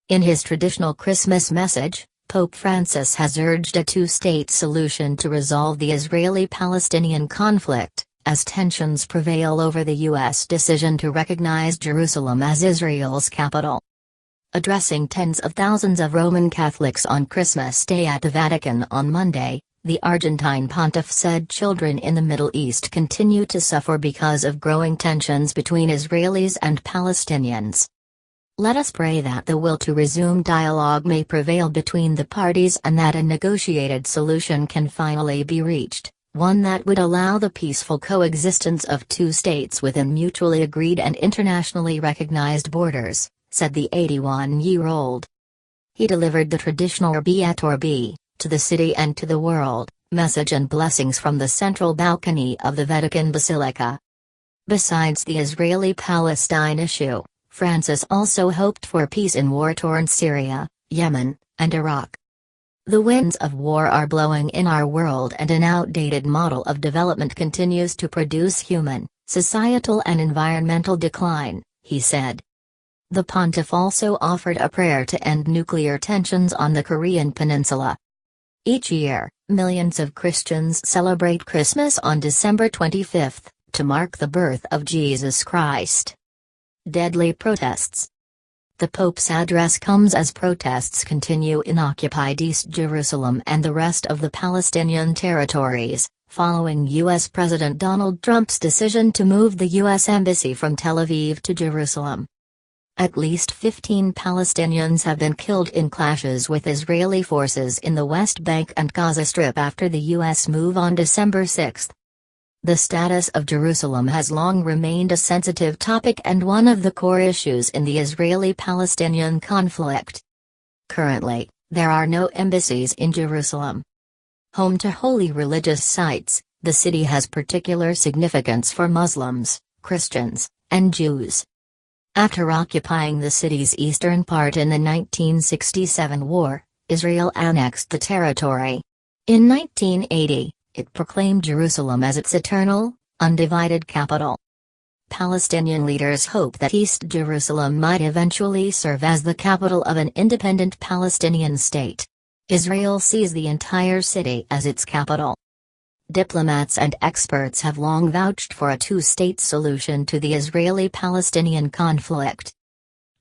In his traditional Christmas message, Pope Francis has urged a two-state solution to resolve the Israeli-Palestinian conflict, as tensions prevail over the U.S. decision to recognize Jerusalem as Israel's capital. Addressing tens of thousands of Roman Catholics on Christmas Day at the Vatican on Monday, the Argentine pontiff said children in the Middle East continue to suffer because of growing tensions between Israelis and Palestinians. Let us pray that the will to resume dialogue may prevail between the parties and that a negotiated solution can finally be reached, one that would allow the peaceful coexistence of two states within mutually agreed and internationally recognized borders, said the 81-year-old. He delivered the traditional Urbi et Orbi, to the city and to the world, message and blessings from the central balcony of the Vatican basilica. Besides the Israeli-Palestine issue, Francis also hoped for peace in war-torn Syria, Yemen, and Iraq. The winds of war are blowing in our world and an outdated model of development continues to produce human, societal and environmental decline, he said. The pontiff also offered a prayer to end nuclear tensions on the Korean peninsula. Each year, millions of Christians celebrate Christmas on December 25, to mark the birth of Jesus Christ. Deadly protests. The Pope's address comes as protests continue in occupied East Jerusalem and the rest of the Palestinian territories, following U.S. President Donald Trump's decision to move the U.S. Embassy from Tel Aviv to Jerusalem. At least 15 Palestinians have been killed in clashes with Israeli forces in the West Bank and Gaza Strip after the U.S. move on December 6. The status of Jerusalem has long remained a sensitive topic and one of the core issues in the Israeli-Palestinian conflict. Currently, there are no embassies in Jerusalem. Home to holy religious sites, the city has particular significance for Muslims, Christians, and Jews. After occupying the city's eastern part in the 1967 war, Israel annexed the territory. In 1980, it proclaimed Jerusalem as its eternal, undivided capital. Palestinian leaders hope that East Jerusalem might eventually serve as the capital of an independent Palestinian state. Israel sees the entire city as its capital. Diplomats and experts have long vouched for a two-state solution to the Israeli-Palestinian conflict.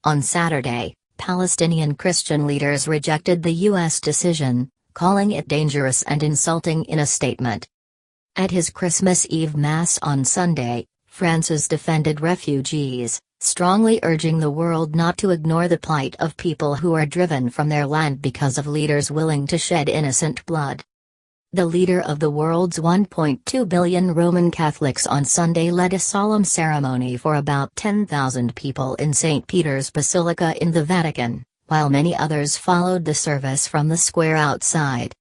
On Saturday, Palestinian Christian leaders rejected the U.S. decision, calling it dangerous and insulting in a statement. At his Christmas Eve Mass on Sunday, Francis defended refugees, strongly urging the world not to ignore the plight of people who are driven from their land because of leaders willing to shed innocent blood. The leader of the world's 1.2 billion Roman Catholics on Sunday led a solemn ceremony for about 10,000 people in St. Peter's Basilica in the Vatican, while many others followed the service from the square outside.